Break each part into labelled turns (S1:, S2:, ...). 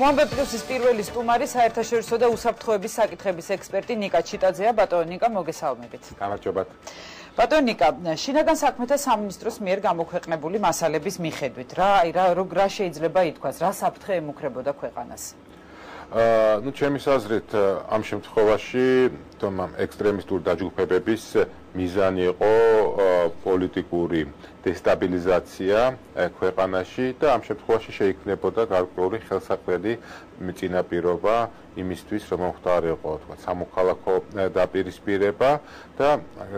S1: Moambe Plus-ის პირველი სტუმარი საერთაშორისო და უსაფრთხოების საკითხების ექსპერტი ნიკა ჩიტაძეა. ბატონო ნიკა, მოგესალმებით.
S2: გამარჯობათ.
S1: ბატონო ნიკა, შინაგან საქმეთა სამინისტროს მიერ გამოქვეყნებული მასალების მიხედვით, რა შეიძლება ითქვას, რა საფრთხე ემუქრებოდა ქვეყანას?
S2: ჩემი აზრით, ამ შემთხვევაში ექსტრემისტული დაჯგუფებების მიზანი იყო პოლიტიკური დესტაბილიზაცია ქვეყანაში და ამ შემთხვევაში შეიქმნებოდა გარკვეული ხელსაყრელი წინაპირობა იმისთვის, რომ მოხდარიყო სამოქალაქო დაპირისპირება და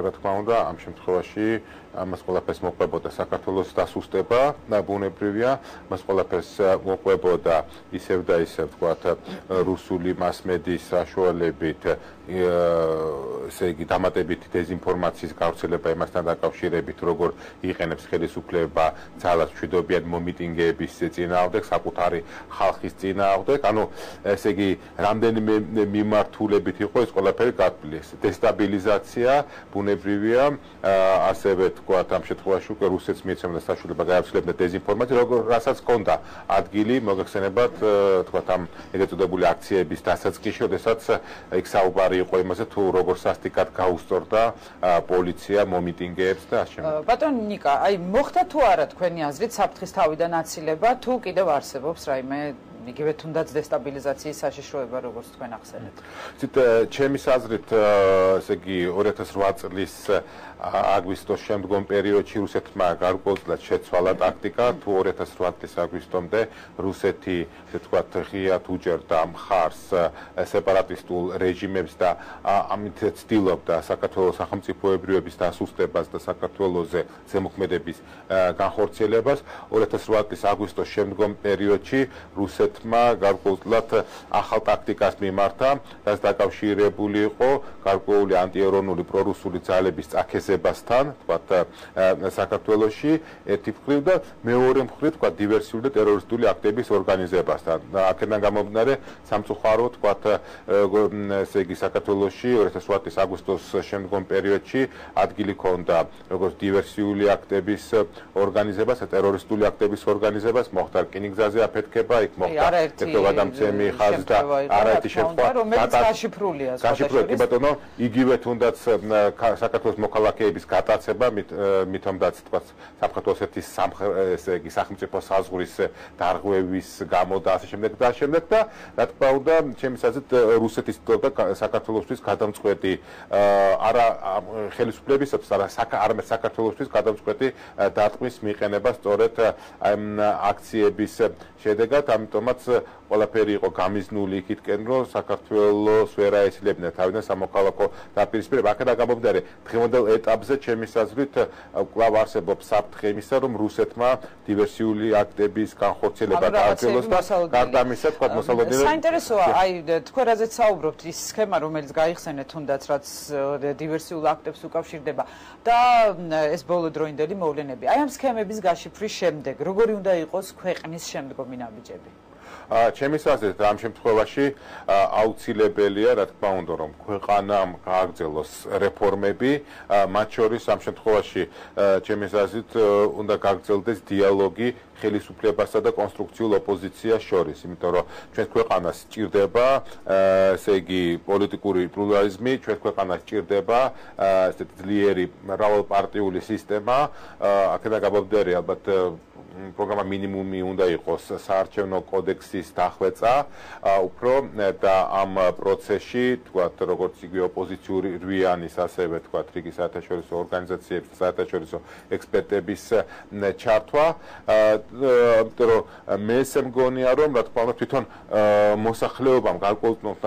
S2: რა თქმა უნდა, ამ შემთხვევაში ამას ყველაფერს მოყვებოდა საქართველოს დასუსტება, ბუნებრივია, მას ყველაფერს მოყვებოდა ისევ და ისევ რუსული მასმედიის საშუალებით, ესე იგი დამატებითი დეზინფორმაციის გავრცელება იმასთან დაკავშირებით, როგორ იყენებს ხელისუფლება ძალას მშვიდობიან მომიტინგეების წინააღმდეგ, საკუთარი ხალხის წინააღმდეგ, ანუ ესე იგი რამდენიმე მიმართულებით იყო ეს ყველაფერი გათვლილი. დესტაბილიზაცია, ბუნებრივია, ასევე ამ შემთხვევაში უკვე რუსეთს მიეცემდა საშუალება გაევრცელებდა დეზინფორმაცია, რასაც ჰქონდა ადგილი მოგეხსენებათ ამ ეგრეთ წოდებული აქციების დასაწყისში, როდესაც იქ საუბარი იყო იმაზე, თუ როგორ სასტიკად გაუსწორდა პოლიცია მომიტინგეებს და ასე შემდეგ.
S1: ბატონო ნიკა, მოხდა თუ არა თქვენი აზრით საფრთხის თავიდან აცილება, თუ კიდევ არსებობს რაიმე იგივე თუნდაც დესტაბილიზაციის საშიშროება, როგორც თქვენ ახსენეთ?
S2: ჩემი აზრით, ესე იგი 2008 წლის აგვისტოს შემდგომ პერიოდში რუსეთმა გარკვეულწილად შეცვალა ტაქტიკა, თუ 2008 წლის აგვისტომდე რუსეთი, ესე ვთქვათ, ღიად უჭერდა მხარს სეპარატისტულ რეჟიმებს და ამით ცდილობდა საქართველოს სახელმწიფოებრიობის დასუსტებას და საქართველოზე ზემოქმედების განხორციელებას. 2008 წლის აგვისტოს შემდგომ პერიოდში რუსეთმა გარკვეულწილად ახალ ტაქტიკას მიმართა, რაც დაკავშირებული იყო გარკვეული ანტიეროვნული პრორუსული ძალების წაქეზებასთან, თქვათ საქართველოში ერთი მხრივ და მეორე მხრივ, თქვათ დივერსიული და ტერორისტული აქტების ორგანიზებასთან. აქედან გამომდინარე, სამწუხაროდ, თქვათ ესე იგი საქართველოში 2008 წლის აგვისტოს შემდგომ პერიოდში ადგილი ჰქონდა როგორც დივერსიული აქტების ორგანიზებას და ტერორისტული აქტების ორგანიზებას, მოხდა რკინიგზაზე აფეთქება, იქ მოხდა გადამცემი ხაზი და არაერთი შემთხვევა
S1: რომელიც გაშიფრულია.
S2: გაშიფრული, ბატონო, იგივე თუნდაც საქართველოს მოქალაქეების გატაცება, მithomdაც თქვათ საფრთხოს ერთის ესე იგი სახელმწიფო საზღვრის დარღვევის გამო და ასე შემდეგ და ასე შემდეგ და რა თქმა უნდა, ჩემი აზრით რუსეთის და საქართველოსთვის გადამწყვეტი არა ხელისუფლებისათვის, არამედ საქართველოსთვის გადამწყვეტი დარტყმის მიყენება სწორედ აქციების შედეგად, ამიტომაც ყველაფერი იყო გამიზნული იქითკენ, რომ საქართველოს ვერ აეცილებინა თავიდან სამოქალაქო დაპირისპირება. აქედან გამომდინარე, დღევანდელ ეტაპზე ჩემი აზრით კვლავ არსებობს საფრთხე იმისა, რომ რუსეთმა დივერსიული აქტების განხორციელება გააგრძელოს და გარდა ამისა, თქვათ, მოსალოდნელად
S1: საინტერესოა, თქვენ რაზეც საუბრობთ, ის სქემა, რომელიც გაიხსენეთ თუნდაც, რაც დივერსიულ აქტებს უკავშირდება და ეს ბოლოდროინდელი მოვლენები. ამ სქემების გაშიფვრის შემდეგ, როგორი უნდა იყოს ქვეყნის შემდგომი ნაბიჯები?
S2: ჩემი აზრით, ამ შემთხვევაში აუცილებელია, რა თქმა უნდა, რომ ქვეყანამ გააგრძელოს რეფორმები, მათ შორის ამ შემთხვევაში ჩემი აზრით უნდა გააგრძელდეს დიალოგი ხელისუფლებასა და კონსტრუქციულ ოპოზიციას შორის, იმიტომ რომ ჩვენ ქვეყანას სჭირდება, ესე იგი, პოლიტიკური პლურალიზმი, ჩვენ ქვეყანას სჭირდება ესეთი ძლიერი მრავალპარტიული სისტემა, აქედან გამომდინარე, ალბათ პროგრამა მინიმუმი უნდა იყოს საარჩევნო კოდექსის დახვეწა, უფრო და ამ პროცესში, თქვათ, როგორც იგივე ოპოზიციური რვიანის, ასევე თქვათ, რიგი საერთაშორისო ორგანიზაციების, საერთაშორისო ექსპერტების ჩართვა, იმიტომ რომ მე ესე მგონია, რომ რა თქმა უნდა, თვითონ მოსახლეობამ გარკვეულწილად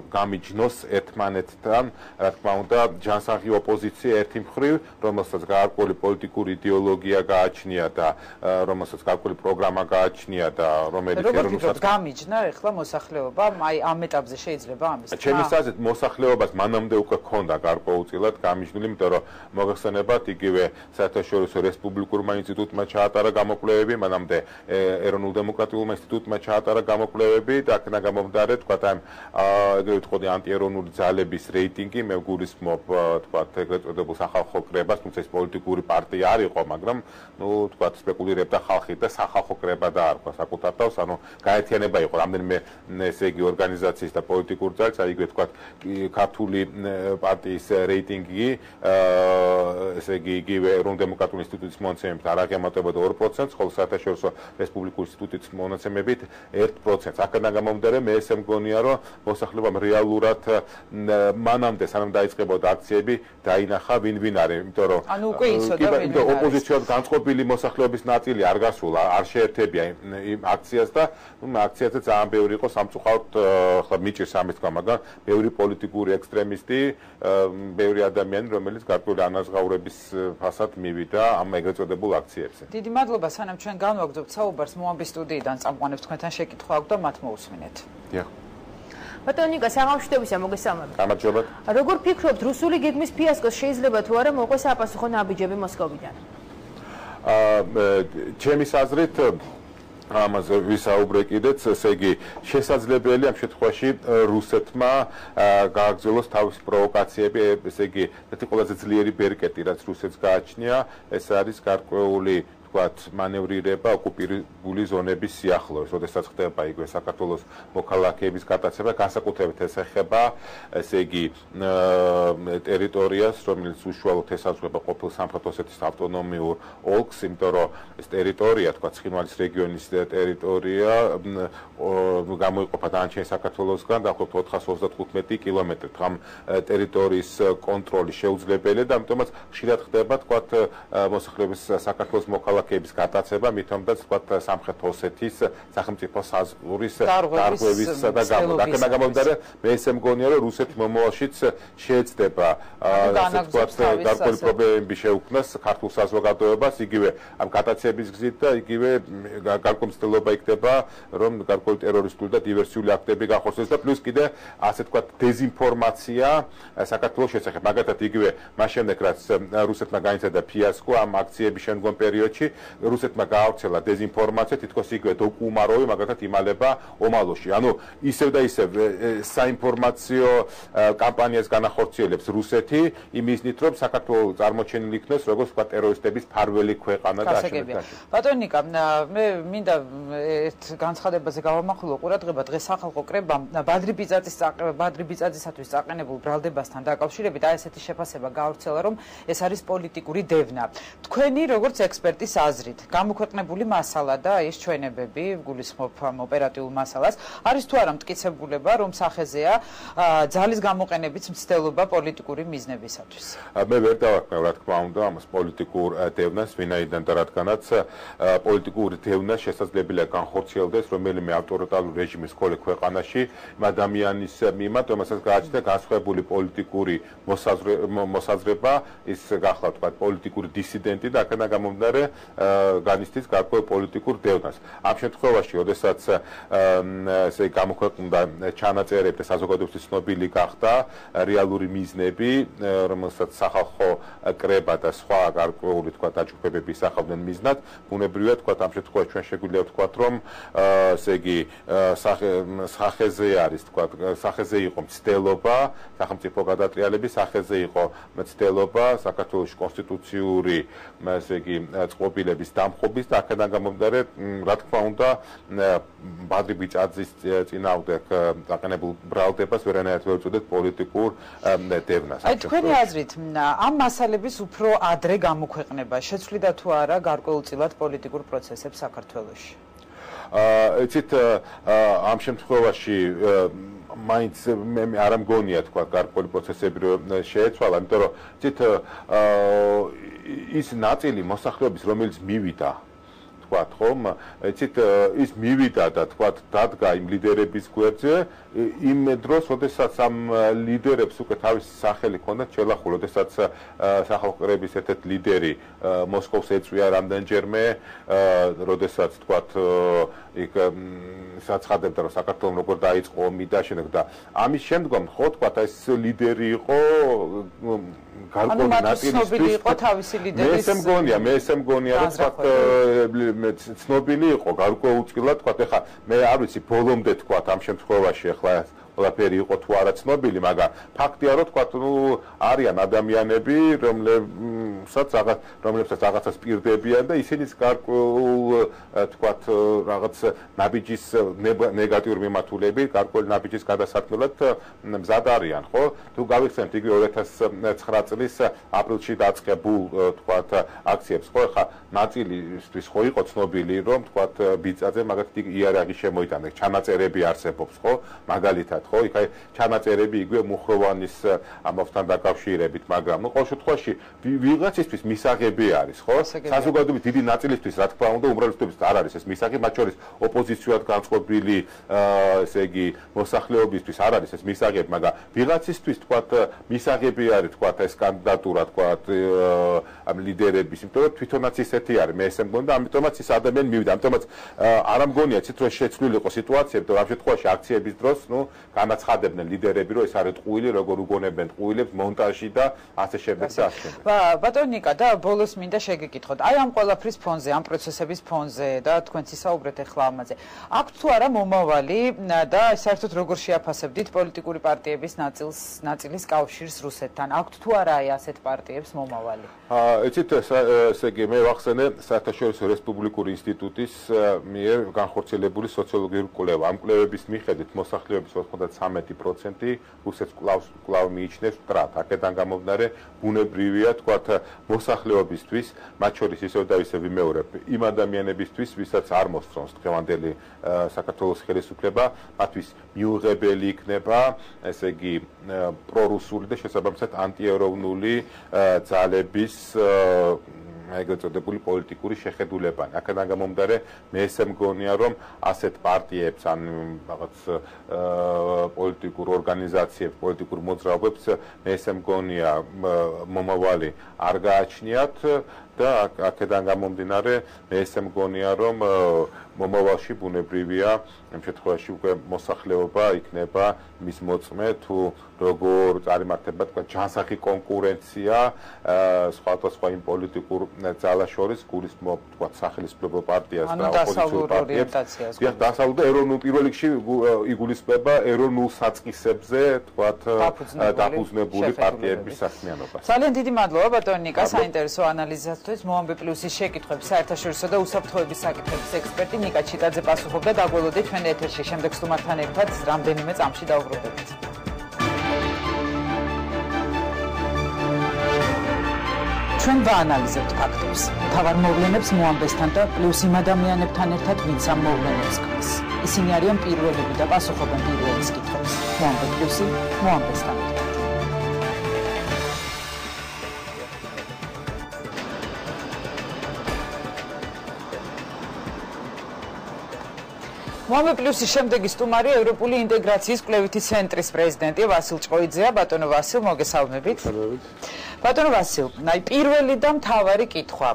S2: გამიჯნოს ერთმანეთთან, რა თქმა უნდა, ჯანსაღი ოპოზიცია ერთი მხრივ, რომელსაც გარკვეული პოლიტიკური იდეოლოგია გააჩნია და რომელსაც გარკვეული პროგრამა გააჩნია და რომელიც
S1: ეროვნულსაც გამიჯნა ეხლა მოსახლეობამ, ამ ეტაპზე შეიძლება ამის.
S2: ჩემი აზრით, მოსახლეობას მანამდე უკვე ჰქონდა გარკვეულწილად გამიჯნული, იმიტომ რომ მოგეხსენებათ, იგივე საერთაშორისო რესპუბლიკურმა ინსტიტუტმა ჩაატარა გამოკვლევები, მანამდე ეროვნულ-დემოკრატიულმა ინსტიტუტმა ჩაატარა გამოკვლევები და აქედან გამომდინარე, თქვათ, ეგრევე ვთქვი, ანტიეროვნული ძალების რეიტინგი, მე ვგულისხმობ, თქვათ, ეგრეთ წოდებულ სახალხო კრებას, თუმცა ეს პოლიტიკური პარტია არ იყო, მაგრამ, თქვათ, სპეკულირებდა ხალხი და სახალხო კრება დაარქვა საკუთარ თავს, ანუ გაერთიანება იყო რამდენიმე ესე იგი ორგანიზაციის და პოლიტიკური ძალის, აი იგივე თქვა ქართული პარტიის რეიტინგი ესე იგი იგივე ეროვნული დემოკრატიული ინსტიტუტის მონაცემებით არ აღემატებოდა 2%, ხოლო საერთაშორისო რესპუბლიკური ინსტიტუტის მონაცემებით 1%. აქედან გამომდინარე, მე ესე მგონია, რომ მოსახლეობამ რეალურად მანამდე სანამ დაიწყებოდა აქციები, დაინახა ვინ არის, იმიტომ რომ
S1: ანუ უკვე იცოდა ვინ არის.
S2: ოპოზიციად განწყობილი მოსახლეობის ნაწილი არ გასულა, არ შეერთებია იმ აქციას და აქციაზე ძალიან ბევრი იყო სამწუხაროდ ხლა მიჭირს ამის თქმა, მაგრამ ბევრი პოლიტიკური ექსტრემისტი, ბევრი ადამიანი, რომელიც გარკვეული ანაზღაურების ფასად მივიდა ამ ეგრეთ წოდებულ აქციებზე.
S1: დიდი მადლობა, სანამ ჩვენ განვაგრძობთ საუბარს, მოამბის სტუდიიდან წამყვანებს თქვენთან შეკითხვა აქვს და მათ მოусმინეთ.
S2: დიახ.
S3: ბატონო ნიკა, საღამოშტებისა მოგესალმებით.
S2: გამარჯობათ.
S3: როგორ ფიქრობთ, რუსული გეგმის ფიასკოს შეიძლება თუ არა მოყვეს საპასუხო ნაბიჯები მოსკოვიდან?
S2: ჩემის აზრით ამაზე ვისაუბრე კიდეც, ესე იგი შესაძლებელია ამ შემთხვევაში რუსეთმა გააგრძელოს თავისი პროვოკაციები, ესე იგი ერთი ყველაზე ძლიერი ბერკეტი, რაც რუსეთს გააჩნია, ეს არის გარკვეული მანევრირება ოკუპირებული ზონების სიახლოვეს, როდესაც ხდება იგივე საქართველოს მოქალაქეების გატაცება, განსაკუთრებით ეს ეხება, ესე იგი ტერიტორიას, რომელიც უშუალოდ ესაზღვრება ყოფილ სამხრეთ ოსეთის ავტონომიურ ოლქს, იმიტომ რომ ეს ტერიტორია, თქვა ცხინვალის რეგიონის ტერიტორია გამოიყოფა დანარჩენ საქართველოსგან დაახლოებით 435 კილომეტრით. ამ ტერიტორიის კონტროლი შეუძლებელია და ამიტომაც ხშირად ხდება, თქვა მოსახლეობის საქართველოს მოქალაქეების გატაცება, მithomაც თქვა სამხრეთ ოსეთის სახელმწიფო საზღვრის დარღვევისა და გამომდინარე, მე ესე მგონია, რომ რუსეთი მომავალშიც შეეცდება გარკვეული პრობლემები შეუქმნას ქართულ საზოგადოებას, იგივე ამ გატაცების გზით და იგივე გარკვეული მცდელობა იქნება, რომ გარკვეული ტერორისტული და დივერსიული აქტები გახორციელდეს და პლუს კიდე ასე თქვა დეზინფორმაცია საქართველოს შესახებ. მაგალითად იგივე მას შემდეგ რაც რუსეთმა განიცადა ფიასკო ამ აქციების შემდგომ პერიოდში, რუსეთმა გაავრცელა დეზინფორმაცია, თითქოს იგივე დოკუმაროვი მაგალითად იმალება ომალოში. ანუ ისევ და ისევ საინფორმაციო კამპანიას განახორციელებს რუსეთი იმისნით, რომ საქართველოს წარმოჩენილი იქნეს როგორც თქვა ტერორისტების ფარველი ქვეყანა და ასე.
S1: ბატონო ნიკა, მე მინდა ერთ განცხადებაზე გავამახვილო ყურადღება. დღეს სახალხო კრებამ ბადრი ბიძაძისათვის წაყენებულ ბრალდებასთან დაკავშირებით აი ესეთი შეფასება გაავრცელა, რომ ეს არის პოლიტიკური დევნა. თქვენი როგორც ექსპერტის აზრით, გამოქვეყნებული მასალა და ეს ჩვენებები, გულისხმობ ამ ოპერატიულ მასალას, არის თუ არა მტკიცებულება, რომ სახეზეა ძალის გამოყენებით მცდელობა პოლიტიკური მიზნებისათვის?
S2: მე ვერ დავარქმევ, რა თქმა უნდა, ამას პოლიტიკურ დევნას, ვინაიდან და რადგანაც პოლიტიკური დევნა შესაძლებელია განხორციელდეს რომელიმე ავტორიტარული რეჟიმის მხოლოდ ქვეყანაში, ადამიანის მიმართ, რომელსაც გააჩნია განსხვავებული პოლიტიკური მოსაზრება, ის გახლა თქვა პოლიტიკური დისიდენტი და აქედან გამომდინარე განიცდის გარკვეულ პოლიტიკურ დევნას. ამ შემთხვევაში, როდესაც ესე გამოქვეყნდა ჩანაწერები და საზოგადოებისთვის ცნობილი გახდა რეალური მიზნები, რომელსაც სახალხო კრება და სხვა გარკვეული თქვა დაჯგუფებები ისახავდნენ მიზნად, ბუნებრივია თქვა ამ შემთხვევაში ჩვენ შეგვიძლია ვთქვა, რომ ესე იგი სახეზე არის თქვა, სახეზე იყო მცდელობა, სახელმწიფო გადატრიალების სახეზე იყო მცდელობა საქართველოს კონსტიტუციური ესე იგი წყობილების დამხობის და აქედან გამომდინარე, რა თქმა უნდა, ბადრი ბიძაძის წინააღმდეგ დაყენებულ ბრალდებას ვერანაირად ვერ უწოდეთ პოლიტიკურ დევნას.
S1: აი თქვენი აზრით, ამ მასალების უფრო ადრე გამოქვეყნება შეცვლიდა თუ არა გარკვეულწილად პოლიტიკურ პროცესებს საქართველოში?
S2: იცით, ამ შემთხვევაში მაინც მე არ მგონია თქვა გარკვეული პროცესები შეეცვალა, იმიტომ რომ იცით ის ნაწილი მოსახლეობის რომელიც მივიდა თქვა ხომ, იცით ის მივიდა და თქვა დადგა იმ ლიდერების გვერდზე იმ დროს, როდესაც ამ ლიდერებს უკვე თავისი სახელი ჰქონდათ შელახული, როდესაც სახალხო კრების ერთ-ერთი ლიდერი მოსკოვს ეწვია რამდენჯერმე, როდესაც თქვა იქ საცხადებდა რომ საქართველოს როგორ დაიწყო ომი და შემდეგ და ამის შემდგომ ხო თქვა ეს ლიდერი იყო გარკვეული ნაწილი
S1: იყო თავისი ლიდერის.
S2: მე ესე მგონია რომ თქვა ცნობილი იყო გარკვეულწილად თქვა ეხლა მე არ ვიცი ბოლომდე თქვა ამ შემთხვევაში ეხლა ყველაფერი იყო თუ არა ცნობილი, მაგრამ ფაქტია, რომ თქვა, არიან ადამიანები, რომლებსაც რაღაცას პირდებიან და ისინიც გარკვეულ თქვა რაღაც ნაბიჯის ნეგატიურ მიმართულებით, გარკვეული ნაბიჯის გადასარქმელად მზად არიან, ხო? თუ გავიხსენებთ იგივე 2009 წლის აპრილში დაწყებულ თქვა აქციებს, ხო? ხა ნაწილისთვის ხო იყო ცნობილი, რომ თქვა ბიძაძე მაგათი იარაღი შემოიტანა, ჩანაწერები არსებობს, ხო? მაგალითად, ხო? იქ ჩანაწერები იგივე მუხროვანის ამბავთან დაკავშირებით, მაგრამ ყოველ შემთხვევაში ვიღაცისთვის მისაღები არის, ხო? საზოგადოების დიდი ნაწილისთვის, რა თქმა უნდა, უმრავლესობისთვის არ არის ეს მისაღები, მათ შორის ოპოზიციად განწყობილი, ესე იგი, მოსახლეობისთვის არ არის ეს მისაღები, მაგრამ ვიღაცისთვის თქვა მისაღები არის, თქვა ეს კანდიდატურა, თქვა ამ ლიდერების, იმიტომ რომ თვითონაც ისეთი არის, მე ესე მგონი და ამიტომაც ის ადამიანი მივიდა, ამიტომაც არ ამგონია ცით რომ შეცვლილი იყო სიტუაციები, და ამ შემთხვევაში აქციების დროს, განაცხადებდნენ ლიდერები, რომ ეს არის ტყუილი, როგორ უგონებენ ტყუილებს, მონტაჟი და ასე შემდეგ და ასე შემდეგ.
S1: ბატონო ნიკა, და ბოლოს მინდა შეგეკითხოთ. აი ამ ყველაფრის ფონზე, ამ პროცესების ფონზე და თქვენც ისაუბრეთ ახლა ამაზე. აქვთ თუ არა მომავალი და საერთოდ როგორ შეაფასებდით პოლიტიკური პარტიების ნაწილის კავშირს რუსეთთან? აქვთ თუ არა აი ასეთ პარტიებს მომავალი?
S2: იცით, ესე იგი, მე ვახსენე საერთაშორისო რესპუბლიკური ინსტიტუტის მიერ განხორციელებული სოციოლოგიური კვლევა. ამ კვლევების მიხედვით მოსახლეობის 93% რუსეთს კვლავ მიიჩნევს მტრად. აქედან გამომდინარე, ბუნებრივია თქვათ მოსახლეობისთვის, მათ შორის ისევ და ისევ ვიმეორებ, იმ ადამიანებისთვის, ვისაც არ მოსწონს დღევანდელი საქართველოს ხელისუფლება, მათთვის მიუღებელი იქნება, ესე იგი, პრორუსული და შესაბამისად ანტიეროვნული ძალების ეგრეთ წოდებული პოლიტიკური შეხედულებანი. აქედან გამომდინარე, მე ესე მგონია, რომ ასეთ პარტიებს ან რაღაც პოლიტიკურ ორგანიზაციებს, პოლიტიკურ მოძრაობებს მე ესე მგონია მომავალი არ გააჩნიათ და აქედან გამომდინარე, მე ესე მგონია, რომ მომავალში ბუნებრივია ამ შემთხვევაში უკვე მოსახლეობა იქნება მის მოწმე თუ როგორ წარიმართება თქვა ჯანსაღი კონკურენცია სხვადასხვა იმ პოლიტიკურ ძალას შორის გულისხმობ თქვა სახელმწიფო პარტიას და ოპოზიციურ პარტიებს. დიახ, დასავლურ და ეროვნულ პირველ რიგში იგულისხმება ეროვნულ საწყისებზე თქვა დაფუძნებული პარტიების საქმიანობას.
S1: ძალიან დიდი მადლობა ბატონო ნიკა საინტერესო ანალიზისთვის. მოამბე პლუსის შეკითხვებს საერთაშორისო და უსაფრთხოების საკითხების ექსპერტი ნიკა ჩიტაძე პასუხობდა. დაგველოდეთ ჩვენ ეთერში შემდეგ სტუმართან ერთად რამდენიმე წამში დავუბრუნდებით. ჩვენ ვაანალიზებთ ფაქტებს. მთავარ მოვლენებს მოამბესთან და პლუს იმ ადამიანებთან ერთად, ვინც ამ მოვლენებს ქმნის. ისინი არიან პირველები და პასუხობენ პირველის კითხვებს. მოამბე პლუსი, მოამბესთან ერთად. მოამბე პლუსის შემდეგი სტუმარი ევროპული ინტეგრაციის კვლევითი ცენტრის პრეზიდენტი ვასილ ჭყოიძეა. ბატონო ვასილ, მოგესალმებით. ბატონო ვასილ, აი პირველი და მთავარი კითხვა,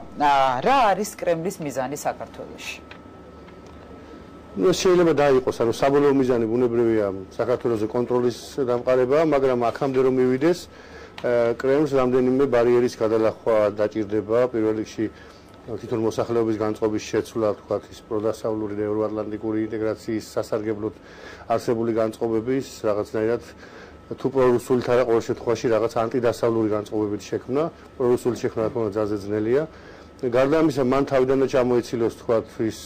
S1: რა არის კრემლის მიზანი საქართველოში?
S4: შეიძლება დაიყოს, ანუ საბოლოო მიზანი ბუნებრივია საქართველოს კონტროლის დამყარება, მაგრამ აქამდე რომ მივიდეს, კრემლს რამდენიმე ბარიერის გადალახვა დაჭირდება, პირველ რიგში თვითონ მოსახლეობის განწყობის შეცვლა, თქვათ ის პროდასავლური და ევროატლანტიკური ინტეგრაციის სასარგებლოდ არსებული განწყობების რაღაცნაირად თუ პრორუსული არა ყოველ შემთხვევაში რაღაც ანტიდასავლური განწყობებით შექმნა, პრორუსული შექმნა რა თქმა უნდა ძალზე ძნელია. გარდა ამისა, მან თავიდანვე ჩამოიცილოს თქვათ ის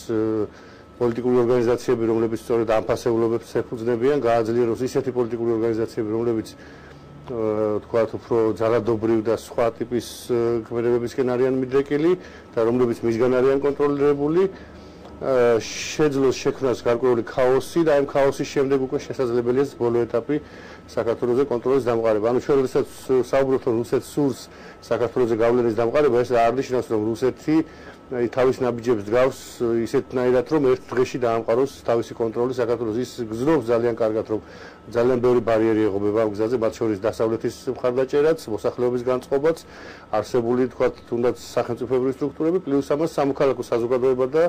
S4: პოლიტიკური ორგანიზაციები, რომლებიც სწორედ ამ ფასეულობებს ეფუძნებიან, გააძლიეროს ისეთი პოლიტიკური ორგანიზაციები, რომლებიც თქვათ უფრო ძალადობრივ და სხვა ტიპის ქმედებებისკენ არიან მიდრეკილი და რომლებიც მისგან არიან კონტროლირებული, შეძლოს შექმნას გარკვეული ქაოსი და ამ ქაოსის შემდეგ უკვე შესაძლებელია ბოლო ეტაპი საქართველოს კონტროლის დამყარება. ანუ ჩვენ როდესაც საუბრობთ რომ რუსეთს სურს საქართველოს გავლენის დამყარება, ეს არ ნიშნავს რომ რუსეთი თავის ნაბიჯებს დგავს ისეთნაირად რომ ერთ დღეში დაამყაროს თავისი კონტროლი საქართველოს. ის გზნობს ძალიან კარგად რომ ძალიან ბევრი ბარიერი ეღობება ამ გზაზე, მათ შორის დასავლეთის მხარდაჭერაც, მოსახლეობის განწყობაც, არსებული თქვათ თუნდაც სახელმწიფოებრივი სტრუქტურები, პლუს ამას სამოქალაქო საზოგადოება და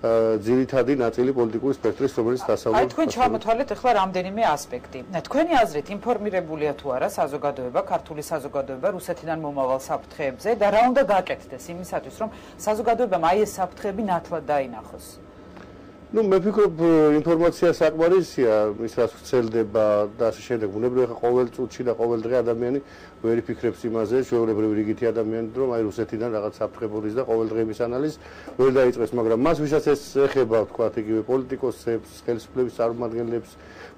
S4: ძირითადი ნაწილი პოლიტიკური სპექტრის, რომელიც დასავლეთ.
S1: აი თქვენ ჩამოთვალეთ ახლა რამდენიმე ასპექტი. თქვენი აზრით ინფორმირებულია თუ არა საზოგადოება, ქართული საზოგადოება რუსეთიდან მომავალ საფრთხეებზე და რა უნდა გაკეთდეს იმისათვის, რომ საზოგადოებამ აი ეს საფრთხეები ნათლად დაინახოს?
S4: ну მე ვფიქრობ ინფორმაცია საკმარისია ის რაც ვრცელდება და ასე შემდეგ ბუნებრივია ხა ყოველ წუთში და ყოველ დღე ადამიანი ვერ იფიქრებს იმაზე ჩვეულებრივი რიგითი ადამიანი რომ აი რუსეთიდან რაღაც საფრთხებოდის და ყოველ დღე იმის ანალიზს ვერ დაიწყებს მაგრამ მას ვისაც ეს ეხება თქვათ იგივე პოლიტიკოსებს ხელისუფლების წარმომადგენლებს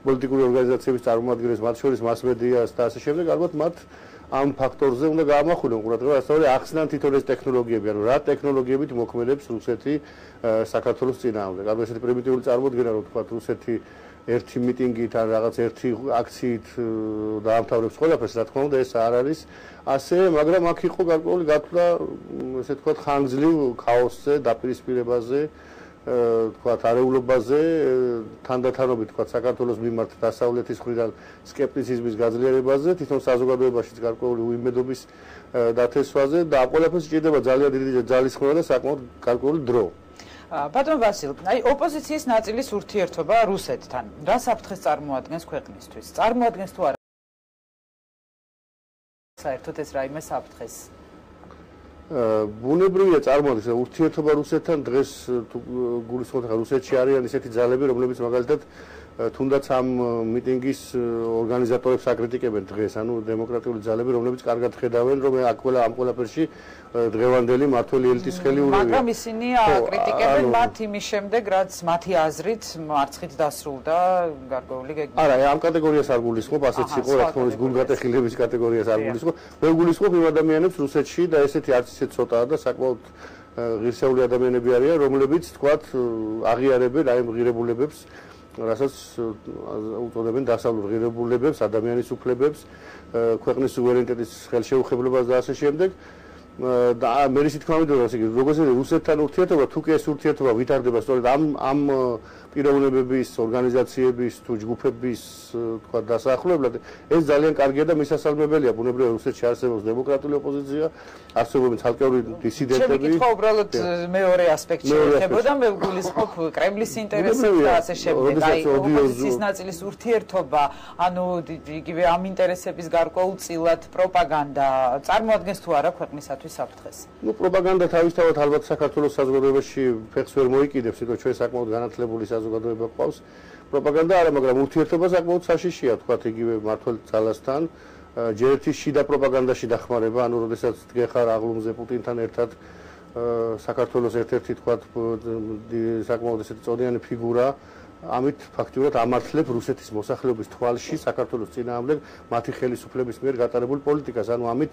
S4: პოლიტიკური ორგანიზაციების წარმომადგენლებს მათ შორის მასმედიას და ასე შემდეგ ალბათ მათ ამ ფაქტორზე უნდა გაამახვილონ ყურადღება ასევე ახსნან თვითონ ეს ტექნოლოგიები ანუ რა ტექნოლოგიებით მოქმედებს რუსეთი საქართველოს წინააღმდეგ ანუ ესეთი პრიმიტიული წარმოდგენა რომ თქვათ რუსეთი ერთი მიტინგით ან რაღაც ერთი აქციით დაამთავრებს ყველაფერს რა თქმა უნდა ეს არ არის ასე მაგრამ აქ იყო გარკვეული გათვლა ესე თქვათ ხანგრძლივ ქაოსზე დაპირისპირებაზე თქვათ არეულობაზე თანდათანობით თქვათ საქართველოს მიმართ დასავლეთის მხრიდან სკეპტიციზმის გაძლიერებაზე თვითონ საზოგადოებაშიც გარკვეული უიმედობის დათესვაზე და ამ ყველაფერს სჭირდება ძალიან დიდი ძალისხმევა და საკმაოდ გარკვეული დრო
S1: ბატონ ვასილ, აი ოპოზიციის ნაწილის ურთიერთობა რუსეთთან რა საფრთხეს წარმოადგენს ქვეყნისთვის? წარმოადგენს თუ არა საერთოდ ეს რაიმე საფრთხეს?
S4: ბუნებრივია წარმოადგენს ურთიერთობა რუსეთთან დღეს გულისხმობთ ხა რუსეთში არიან ისეთი ძალები რომლებიც მაგალითად თუნდაც ამ მიტინგის ორგანიზატორებს აკრიტიკებენ დღეს ანუ დემოკრატიული ძალები რომლებიც კარგად ხედავენ რომ ამ ყველაფერში დღევანდელი მართველი ელიტის ხელი ურევია
S1: მაგრამ ისინი აკრიტიკებენ მათ იმის შემდეგ რაც მათი აზრით მარცხით დასრულდა გარკვეული გეგმა
S4: არა ამ კატეგორიას არ გულისხმობ ასეც იყო რა თქმა უნდა გულგატეხილების კატეგორიას არ გულისხმობ მე გულისხმობ იმ ადამიანებს რუსეთში და ესეთი არც ისეთ ცოტაა და საკმაოდ ღირსეული ადამიანები არიან რომლებიც თქვათ აღიარებენ აი ღირებულებებს რასაც უწოდებენ დასავლურ ღირებულებებს ადამიანის უფლებებს ქვეყნის სუვერენიტეტის ხელშეუხებლობას და ასე შემდეგ და მე ისე თქვა მიდოდა ასე როგორც რუსეთთან ურთიერთობა თუ კი ეს ურთიერთობა ვითარდება სწორედ ამ პიროვნებების ორგანიზაციების თუ ჯგუფების თქვა დასახლებლად ეს ძალიან კარგია და მისასალმებელია ბუნებრივია რუსეთში არსებობს დემოკრატიული ოპოზიცია არსებობენ ცალკეული დისიდენტები
S1: ჩემი კითხვა უბრალოდ მეორე ასპექტში ეხებოდა მე გულისხმობ კრემლის ინტერესებს და ასე შემდეგ აი ოპოზიციის ნაწილის ურთიერთობა ანუ იგივე ამ ინტერესების გარკვეულწილად პროპაგანდა წარმოადგენს თუ არა ქვეყნისათვის საფრთხეს
S4: ну პროპაგანდა თავისთავად ალბათ საქართველოს საზოგადოებაში ფეხს ვერ მოიკიდებს იმიტომ ჩვენ საკმაოდ განათლებული საზოგადოება ყავს პროპაგანდა არა მაგრამ ურთიერთობა საკმაოდ საშიშია თქვათ იგივე მართველ ძალასთან ჯერ ერთი შიდა პროპაგანდაში დახმარება ანუ როდესაც დგეხარ აღლუმზე პუტინთან ერთად საქართველოს ერთ-ერთი თქვათ საკმაოდ ესეთი წოდიანი ფიგურა ამით ფაქტიურად ამართლებ რუსეთის მოსახლეობის თვალში საქართველოს წინააღმდეგ მათი ხელისუფლების მიერ გატარებულ პოლიტიკას ანუ ამით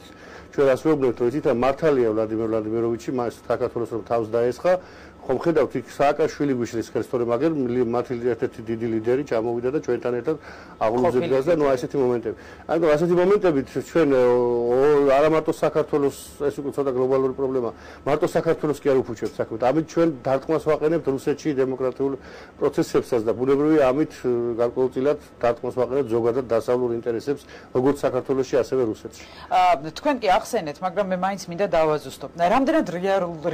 S4: ჩვენ რას ვეუბნებთ რომ იცით მართალია ვლადიმერ ვლადიმიროვიჩი საქართველოს რომ თავს დაესხა ხომ ხედავთ იქ სააკაშვილი გვიშლის ხელს თორემ აგერ მათი ერთ-ერთი დიდი ლიდერი ჩამოვიდა და ჩვენთან ერთად აღლუმზე დგას და ნუ ასეთი მომენტები ანუ ასეთი მომენტებით ჩვენ არა მარტო საქართველოს ეს უკვე ცოტა გლობალური პრობლემა მარტო საქართველოს კი არ უფუჭებთ საქმეთ ამით ჩვენ დარტყმას ვაყენებთ რუსეთში დემოკრატიულ პროცესებსაც და ბუნებრივია ამით გარკვეულწილად დარტყმას ვაყენებთ ზოგადად დასავლურ ინტერესებს როგორც საქართველოში ასევე რუსეთში
S1: თქვენ კი ახსენეთ მაგრამ მე მაინც მინდა დავაზუსტო რამდენად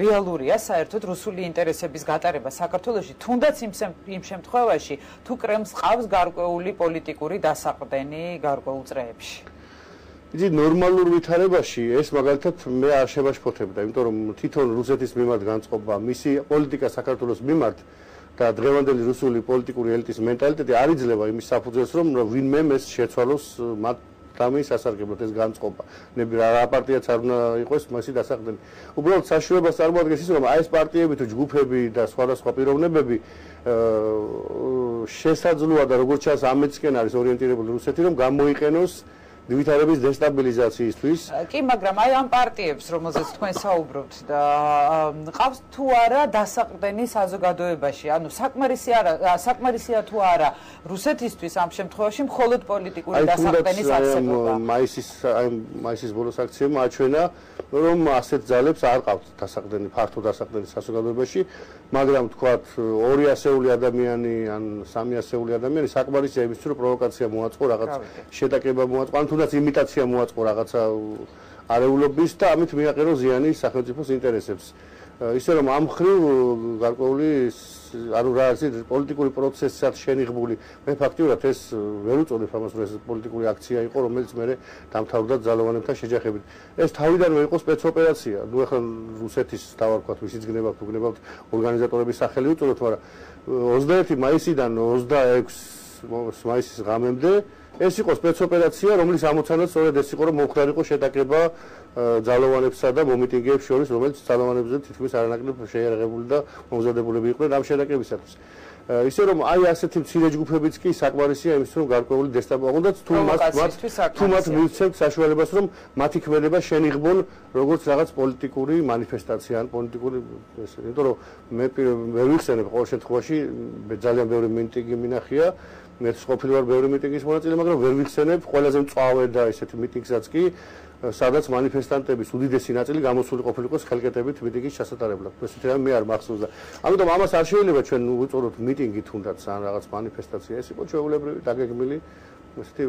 S1: რეალურია საერთოდ რუსული ინტერესების გატარება საქართველოში თუნდაც იმ შემთხვევაში თუ კრემლს ყავს გარკვეული პოლიტიკური დასაყრდენი გარკვეულ წრეებში
S4: იცი ნორმალურ ვითარებაში ეს მაგალითად მე არ შევაშფოთებდა იმიტომ რომ თვითონ რუსეთის მიმართ განწყობა მისი პოლიტიკა საქართველოს მიმართ და დღევანდელი რუსული პოლიტიკური ელიტის მენტალიტეტი არ იძლევა იმის საფუძველს რომ ვინმე ეს შეცვალოს მათ დამის ასარგებლად ეს განწყობა. რა პარტიაც არ უნდა იყოს მასი დასაყრდენი. უბრალოდ საშუალებას წარმოადგენს ის რომ აი ეს პარტიები თუ ჯგუფები და სხვადასხვა პიროვნებები შესაძლოა და როგორც ჩანს ამეცკენ არის ორიენტირებული რუსეთი რომ გამოიყენოს ვითარების დესტაბილიზაციისთვის.
S1: კი, მაგრამ აი ამ პარტიებს, რომელზეც თქვენ საუბრობთ და ყავს თუ არა დასაყრდენი საზოგადოებაში, ანუ საკმარისია თუ არა რუსეთისთვის ამ შემთხვევაში მხოლოდ პოლიტიკური დასაყრდენის არსებობა.
S4: მაისის ბოლოს აქციებმა აჩვენა, რომ ასეთ ძალებს არ ყავთ დასაყრდენი, ფართო დასაყრდენი საზოგადოებაში, მაგრამ თქვათ 200-ეული ადამიანი ან 300-ეული ადამიანი საკმარისია იმისთვის, რომ პროვოკაცია მოაწყო, რაღაც შეტაკება მოაწყო, ან თუნდაც იმიტაცია მოაწყო რაღაცა არეულობის და ამით მიაყენო ზიანი სახელმწიფოს ინტერესებს. ისე რომ ამ ხრივ გარკვეული ანუ რა არის პოლიტიკური პროცესსაც შენიღბული მე ფაქტიურად ეს ვერ უწოდებ ამას რომ ეს პოლიტიკური აქცია იყო რომელიც მე დამთავრდა ძალოვანებთან შეჯახებით ეს თავიდანვე იყო სპეცოპერაცია ნუ ახლა რუსეთის თავარ ვთქვათ ვისიც გნებავთ უგნებავთ ორგანიზატორების სახელი უწოდოთ მაგრამ 21 მაისიდან 26 მაისის ღამემდე ეს იყო სპეცოპერაცია რომლის ამოცანაც სწორედ ეს იყო რომ მომხდარიყო შეტაკება ძალოვანებსა და მომიტინგეებს შორის რომელიც ძალოვანებზე თითქმის არანაკლებ შეიარაღებული და მომზადებულები იყვნენ ამ შეტაკებისათვის ისე რომ აი ასეთი მცირე ჯგუფებიც კი საკმარისია იმის რომ გარკვეული დესტაბილიზაცია თუ მათ მივცემთ საშუალებას რომ მათი ქმედება შენიღბონ როგორც რაღაც პოლიტიკური მანიფესტაცია ან პოლიტიკური ესე იმიტომ რომ მე ვერ ვიხსენებ ყოველ შემთხვევაში ძალიან ბევრი მიტინგი მინახია მე ყოფილი ვარ ბევრი მიტინგის მონაწილე მაგრამ ვერ ვიხსენებ ყველაზე მწვავე და ესეთი მიტინგსაც კი სადაც მანიფესტანტების უდიდესი ნაწილი გამოსული ყოფილიყო ხელკეტებით მიტინგის ჩასატარებლად. ესეთი რამე მე არ მახსოვს და ამიტომ ამას არ შეიძლება ჩვენ ვუწოდოთ მიტინგი თუნდაც ან რაღაც მანიფესტაცია. ეს იყო ჩვეულებრივი დაგეგმილი ესეთი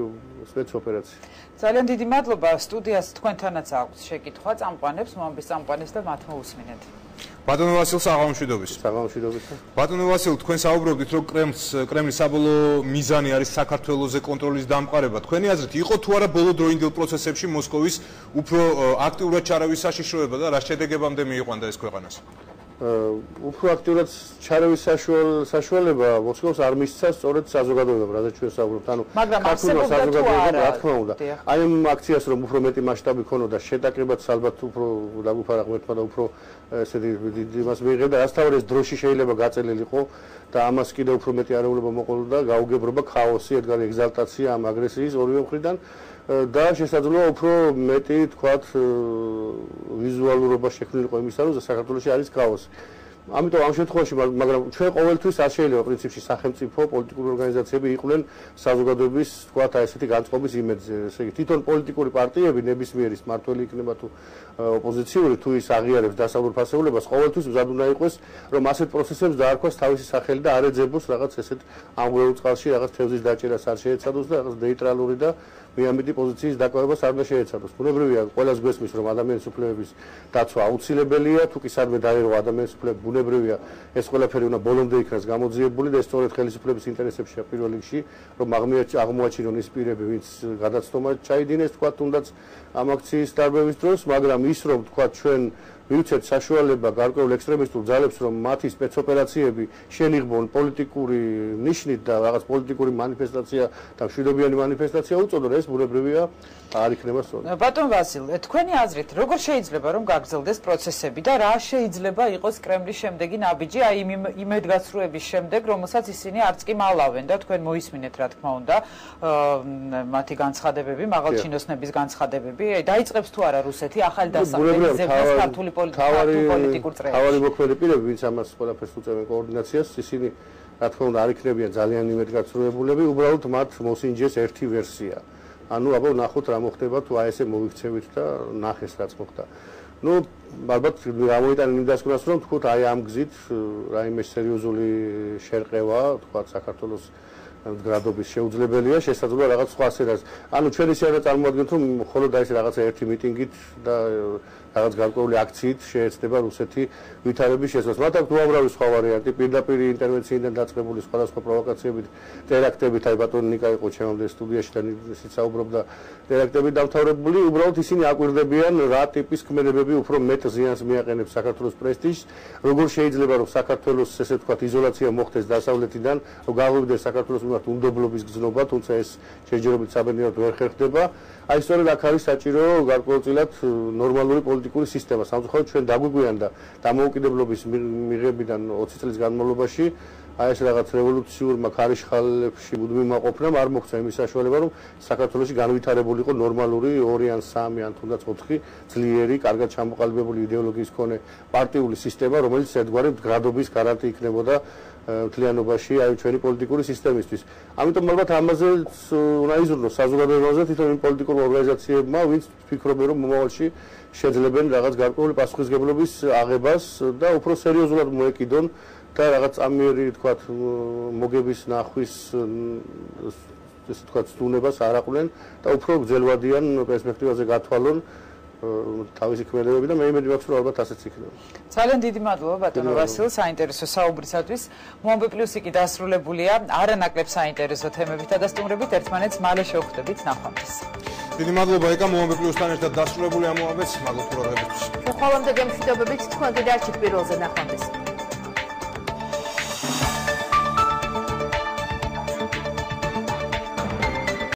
S4: სპეცოპერაცია.
S1: ძალიან დიდი მადლობა სტუდიას თქვენთანაც აქვს შეკითხვა წამყვანებს, მომბის წამყვანებს და მათ მოусმინეთ.
S5: ბატონო ვასილ საღამოშვიდობის.
S4: საღამოშვიდობის.
S5: ბატონო ვასილ, თქვენ საუბრობდით, რომ კრემლის საბოლოო მიზანი არის საქართველოზე კონტროლის დამყარება. თქვენი აზრით, იყო თუ არა ბოლო დროინდელ პროცესებში მოსკოვის უფრო აქტიურად ჩარევის საშიშროება და რა შედეგებამდე მიიყვანდა ეს ქვეყანას?
S4: უფრო აქტიურად ჩარევის საშუალება მოსკოვს არ მისცა სწორედ საზოგადოებამ, რადგან ჩვენ საუბრობთ, ანუ ქართულ საზოგადოებამ რა თქმა უნდა. აი ამ აქციას რომ უფრო მეტი მასშტაბი ქონოდა, შეტაკებაც ალბათ უფრო დაგუფარა ღმერთმა და უფრო ესეთი იმას მიიღებდა, რაც თავად ეს დროში შეიძლება გაწელილიყო და ამას კიდევ უფრო მეტი არეულობა მოყოლოდა, გაუგებრობა, ქაოსი, ედგარი ეგზალტაცია ამ აგრესიის ორივე მხრიდან და შესაძლოა უფრო მეტი თქვათ ვიზუალურობა შექმნილიყო იმისა, რომ საქართველოში არის ქაოსი. ამიტომ ამ შემთხვევაში მაგრამ ჩვენ ყოველთვის არ შეიძლება პრინციპში სახელმწიფო პოლიტიკური ორგანიზაციები იყვნენ საზოგადოების თქვათ აი ესეთი განწყობის იმედზე. ესე იგი თვითონ პოლიტიკური პარტიები ნებისმიერი მმართველი იქნება თუ ოპოზიციური თუ ის აღიარებს დასავლურ ფასეულებას ყოველთვის მზად უნდა იყოს რომ ასეთ პროცესებს დაარქვას თავისი სახელი და არ ეძებოს რაღაც ესეთ ამგვარულ წყალში რაღაც თევზის დაჭერას არ შეეცადოს და რაღაც ნეიტრალური და მიამიტი პოზიციის დაკავებას არ უნდა შეეცადოს. ბუნებრივია ყველას გვესმის რომ ადამიანის უფლებების დაცვა აუცილებელია თუ კი სადმე დაერღვა ადამიანის უფლებები ბუნებრივია ეს ყველაფერი უნდა ბოლომდე იქნას გამოძიებული და ეს სწორედ ხელისუფლების ინტერესებშია პირველ რიგში რომ აღმოაჩინონ ის პირები ვინც გადაცდომა ჩაიდინეს თქვა თუნდაც ამ აქციის დარბევის დროს მაგრამ ის რომ თქვა ჩვენ მივცეთ საშუალება გარკვეულ ექსტრემისტულ ძალებს რომ მათი სპეცოპერაციები შენიღბონ პოლიტიკური ნიშნით და რაღაც პოლიტიკური მანიფესტაცია და მშვიდობიანი მანიფესტაცია უწოდონ ეს ბუნებრივია არ იქნება სწორი.
S1: ბატონ ვასილ, თქვენი აზრით როგორ შეიძლება რომ გაგრძელდეს პროცესები და რა შეიძლება იყოს კრემლის შემდეგი ნაბიჯი აი იმედგაცრუების შემდეგ რომელსაც ისინი არც კი მალავენ და თქვენ მოისმინეთ რა თქმა უნდა მათი განცხადებები, მაღალჩინოსნების განცხადებები დაიწყებს თუ არა რუსეთი ახალი დასახლებების ქართული პოლიტიკურ წრეებში.
S4: თავარი მოქმედი პირები, ვინც ამას ყველაფერს უწევენ კოორდინაციას, ისინი რა თქმა უნდა არ იქნებიან ძალიან იმედგაცრუებულები, უბრალოდ მათ მოსინჯეს ერთი ვერსია. ანუ აბა ნახოთ რა მოხდება თუ აი ესე მოვიქცევით და ნახეს რაც მოხდა. ნუ ალბათ გამოიტანენ იმ დასკვნას რომ თქვათ აი ამ გზით რაიმე სერიოზული შერყევა თქვათ საქართველოს გრადობის შეუძლებელია შესაძლოა რაღაც სხვა სერას. ანუ ჩვენ ისე არა წარმოადგენთ რომ მხოლოდ აი ეს რაღაცა ერთი მიტინგით და რაღაც გარკვეული აქციით შეეცდება რუსეთი ვითარების შესაძლებლობას. მათ აქვს უამრავი სხვა ვარიანტი, პირდაპირ ინტერვენციიდან დაწყებული სხვადასხვა პროვოკაციებით, ტერაქტებით, აი ბატონი ნიკა იყო ჩემამდე სტუდიაში და ისიც საუბრობდა ტერაქტებით დამთავრებული, უბრალოდ ისინი აკვირდებიან რა ტიპის ქმედებები უფრო მეტ ზიანს მიაყენებს საქართველოს პრესტიჟს, როგორ შეიძლება რომ საქართველოს ესე ვთქვათ იზოლაცია მოხდეს დასავლეთიდან, რომ გაღვივდეს საქართველოს მიმართ უნდობლობის გზნობა, თუმცა ეს შეჯერობით საბედნიეროდ ვერ ხერხდება. აი სწორედ აქ არის საჭირო გარკვეულწილად ნორმალური პოლიტიკური სისტემა. სამწუხაროდ ჩვენ დაგვიგვიანდა დამოუკიდებლობის მიღებიდან 20 წლის განმავლობაში აი ეს რაღაც რევოლუციურმა ქარიშხალებში მუდმივ მაყოფნამ არ მოხდა იმის საშუალება რომ საქართველოში განვითარებულიყო ნორმალური 2 ან 3 ან თუნდაც 4 ძლიერი, კარგად ჩამოყალიბებული იდეოლოგიის მქონე პარტიული სისტემა, რომელიც ერთგვარი გრადობის გარანტი იქნებოდა მთლიანობაში აი ჩვენი პოლიტიკური სისტემისთვის. ამიტომ ალბათ ამაზე უნდა იზრუნოს საზოგადოებაზე თვითონ იმ პოლიტიკურ ორგანიზაციებმა, ვინც ფიქრობენ რომ მომავალში შეძლებენ რაღაც გარკვეული პასუხისმგებლობის აღებას და უფრო სერიოზულად მოეკიდონ და რაღაც ამიერი თქვათ მოგების ნახვის ესე თქვათ სტუნებას არ აყვლენ და უფრო გრძელვადიან პერსპექტივაზე გათვალონ თავისი ქმედებები და მე იმედი მაქვს რომ ალბათ ასეც იქნება.
S1: ძალიან დიდი მადლობა ბატონო ვასილ საინტერესო საუბრისათვის. მომბე პლუსი კი დასრულებულია არანაკლებ საინტერესო თემებით და სტუმრებით ერთმანეთს მალე შევხვდებით ნახვამდის.
S5: დიდი მადლობა ეკა მომბე პლუსთან ერთად დასრულებული ამოაბეს მადლობა ყურადღებისთვის.
S3: ხოლმე გემშვიდობებით თქვენ კიდე არჩით პირველზე ნახვამდის.